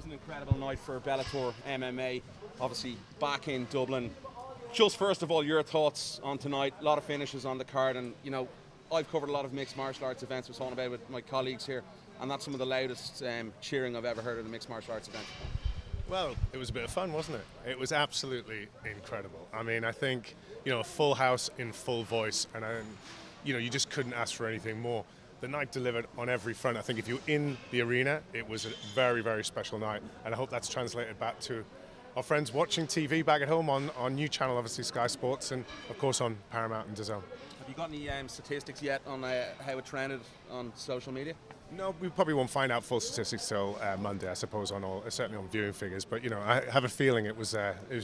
was an incredible night for Bellator MMA, obviously back in Dublin. Just first of all, your thoughts on tonight. A lot of finishes on the card, and you know, I've covered a lot of mixed martial arts events, was talking about with my colleagues here, and that's some of the loudest cheering I've ever heard at a mixed martial arts event. Well, it was a bit of fun, wasn't it? It was absolutely incredible. I mean, I think, you know, a full house in full voice, and you know, you just couldn't ask for anything more. The night delivered on every front. I think if you're in the arena, it was a very, very special night, and I hope that's translated back to our friends watching TV back at home on new channel, obviously Sky Sports, and of course on Paramount and DAZN. Have you got any statistics yet on how it trended on social media? No, we probably won't find out full statistics till Monday, I suppose, certainly on viewing figures. But you know, I have a feeling it was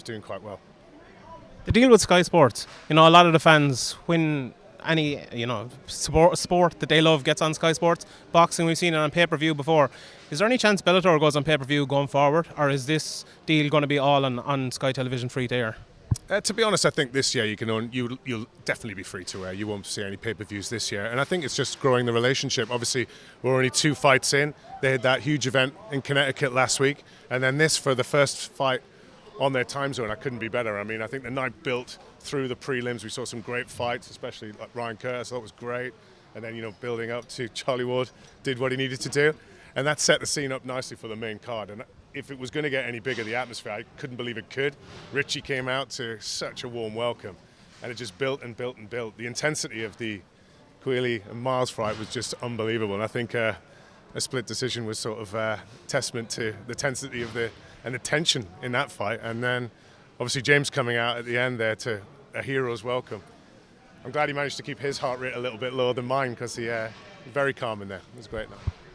doing quite well. The deal with Sky Sports, you know, a lot of the fans, when any, you know, sport that they love gets on Sky Sports, boxing, we've seen it on pay-per-view before. Is there any chance Bellator goes on pay-per-view going forward, or is this deal going to be all on Sky Television free to air? To be honest, I think this year you'll definitely be free to air. You won't see any pay-per-views this year, and I think it's just growing the relationship. Obviously, we're only 2 fights in. They had that huge event in Connecticut last week, and then this for the first fight on their time zone. I couldn't be better. I mean, I think the night built through the prelims. We saw some great fights, especially like Ryan Curtis. I thought it was great, and then, you know, building up to Charlie Ward did what he needed to do, and that set the scene up nicely for the main card. And if it was going to get any bigger, the atmosphere, I couldn't believe it could. Richie came out to such a warm welcome, and it just built and built and built. The intensity of the Queally and Miles fight was just unbelievable, and I think a split decision was sort of testament to the intensity of the tension in that fight. And then obviously James coming out at the end there to a hero's welcome. I'm glad he managed to keep his heart rate a little bit lower than mine, because he was very calm in there. It was great.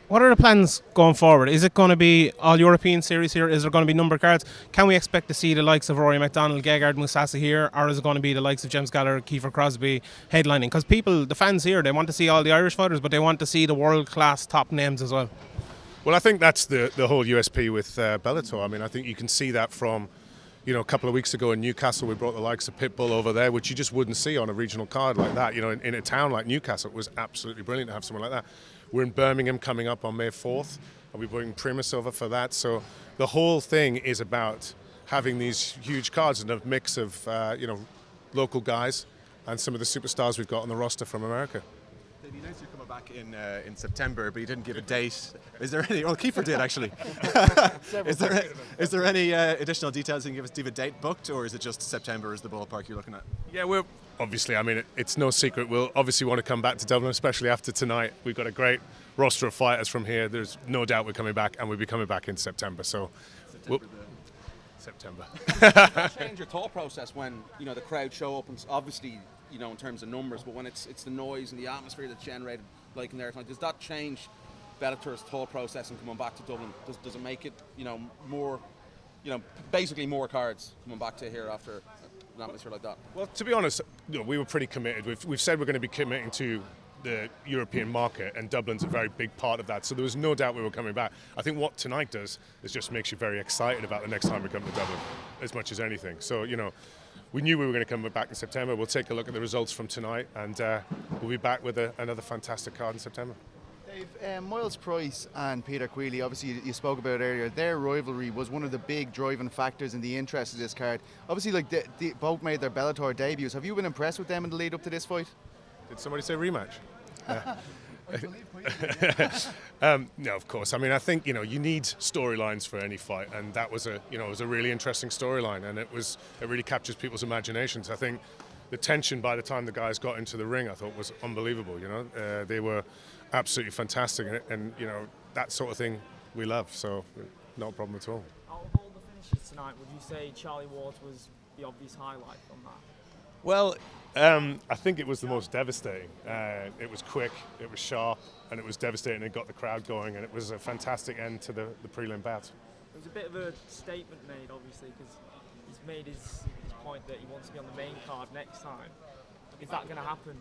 What are the plans going forward? Is it going to be all European series here? Is there going to be numbered cards? Can we expect to see the likes of Rory McDonald, Gegard Mousasi here, or is it going to be the likes of James Gallagher, Kiefer Crosby headlining? Because the fans here, they want to see all the Irish fighters, but they want to see the world-class top names as well. Well, I think that's the whole USP with Bellator. I mean, I think you can see that from, you know, a couple of weeks ago in Newcastle, we brought the likes of Pitbull over there, which you just wouldn't see on a regional card like that. You know, in a town like Newcastle, it was absolutely brilliant to have someone like that. We're in Birmingham coming up on May 4th, and we bring Primus over for that. So the whole thing is about having these huge cards and a mix of, you know, local guys and some of the superstars we've got on the roster from America. You announced you're coming back in September, but you didn't give a date. Is there any? Well, Kiefer did actually. Is there any additional details you can give us? Do you have a date booked, or is it just September is the ballpark you're looking at? Yeah, we're obviously. I mean, it's no secret. We'll obviously want to come back to Dublin, especially after tonight. We've got a great roster of fighters from here. There's no doubt we're coming back, and we'll be coming back in September. So, September. Change your thought process when, you know, the crowd show up, and obviously, you know, in terms of numbers, but when it's the noise and the atmosphere that's generated, like in there tonight, does that change Bellator's thought process in coming back to Dublin? Does it make it, you know, more, you know, basically more cards coming back to here after an atmosphere like that? Well, to be honest, you know, we were pretty committed. We've said we're going to be committing to the European market, and Dublin's a very big part of that. So there was no doubt we were coming back. I think what tonight does is just makes you very excited about the next time we come to Dublin, as much as anything. So, you know, we knew we were going to come back in September. We'll take a look at the results from tonight, and we'll be back with another fantastic card in September. Dave, Miles Price and Peter Queally, obviously you spoke about earlier, their rivalry was one of the big driving factors in the interest of this card. Obviously, like they both made their Bellator debuts. Have you been impressed with them in the lead up to this fight? Did somebody say rematch? No, of course. I mean, I think, you know, you need storylines for any fight, and that was it was a really interesting storyline, and it really captures people's imaginations. I think the tension by the time the guys got into the ring, I thought, was unbelievable. You know, they were absolutely fantastic, and you know, that sort of thing we love. So, not a problem at all. Out of all the finishes tonight, would you say Charlie Ward was the obvious highlight from that? Well, I think it was the most devastating. It was quick, it was sharp, and it was devastating. It got the crowd going, and it was a fantastic end to the prelim bout. There was a bit of a statement made, obviously, because he's made his point that he wants to be on the main card next time. Is that going to happen?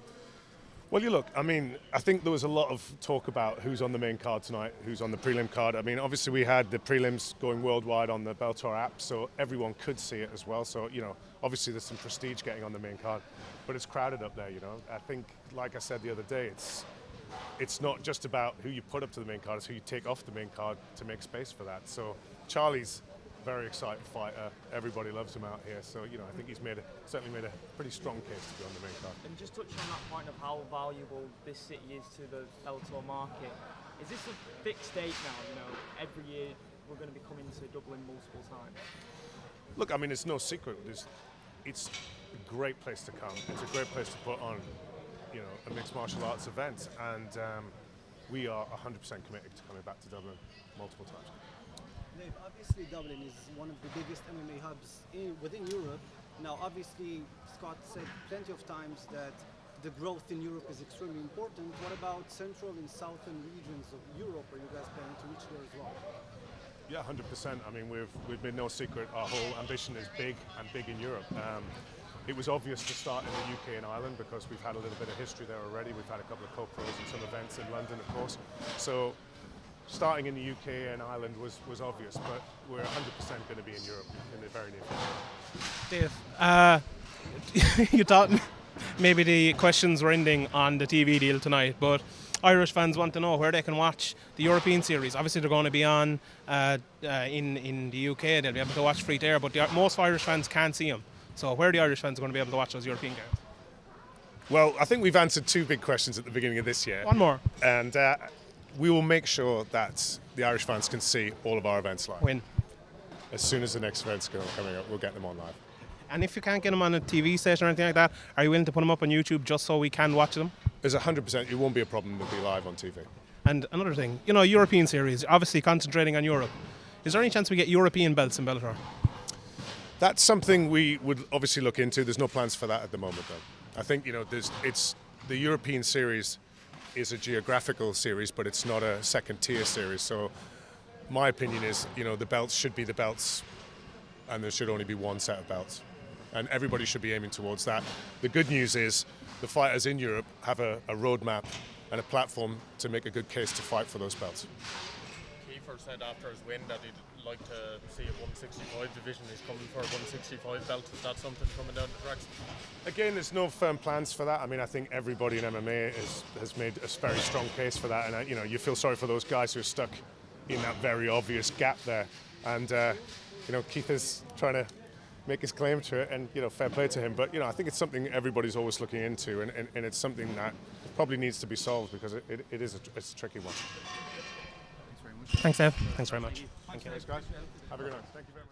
Well, you look, I mean, I think there was a lot of talk about who's on the main card tonight, who's on the prelim card. I mean, obviously we had the prelims going worldwide on the Bellator app, so everyone could see it as well. So, you know, obviously there's some prestige getting on the main card, but it's crowded up there, you know. I think, like I said the other day, it's not just about who you put up to the main card, it's who you take off the main card to make space for that. So Charlie's a very excited fighter. Everybody loves him out here. So, I think he's certainly made a pretty strong case to be on the main card. And just touching on that point of how valuable this city is to the Bellator market, is this a fixed date now? Every year we're going to be coming to Dublin multiple times. Look, I mean, it's no secret. It's a great place to come. It's a great place to put on, a mixed martial arts event, and we are 100% committed to coming back to Dublin multiple times. Dave, obviously Dublin is one of the biggest MMA hubs within Europe. Now, obviously, Scott said plenty of times that the growth in Europe is extremely important. What about central and southern regions of Europe? Are you guys planning to reach there as well? Yeah, 100%. I mean, we've made no secret. Our whole ambition is big and big in Europe. It was obvious to start in the UK and Ireland because we've had a little bit of history there already. We've had a couple of co-pros and some events in London, of course. So starting in the UK and Ireland was obvious, but we're 100% going to be in Europe in the very near future. Dave, you thought maybe the questions were ending on the TV deal tonight, but Irish fans want to know where they can watch the European series. Obviously, they're going to be on in the UK. They'll be able to watch free to air, but most Irish fans can't see them. So where are the Irish fans going to be able to watch those European games? Well, I think we've answered two big questions at the beginning of this year. One more. And we will make sure that the Irish fans can see all of our events live. When? As soon as the next event's coming up, we'll get them on live. And if you can't get them on a TV station or anything like that, are you willing to put them up on YouTube just so we can watch them? There's 100%. It won't be a problem. They'll be live on TV. And another thing, European series, obviously concentrating on Europe. Is there any chance we get European belts in Bellator? That's something we would obviously look into. There's no plans for that at the moment, though. I think it's the European series is a geographical series, but it's not a second-tier series. So, my opinion is, the belts should be the belts, and there should only be one set of belts, and everybody should be aiming towards that. The good news is, the fighters in Europe have a roadmap and a platform to make a good case to fight for those belts. Kiefer said after his win that he'd like to see a 165 division. He's coming for a 165 belt. Is that something coming down the tracks? Again, there's no firm plans for that. I mean, I think everybody in MMA has made a very strong case for that, and you feel sorry for those guys who are stuck in that very obvious gap there. And Keith is trying to make his claim to it, and fair play to him. But I think it's something everybody's always looking into, and it's something that probably needs to be solved because it's a tricky one. Thanks, Dave. Thanks very much. Thanks, guys. Have a good night. Thank you very much.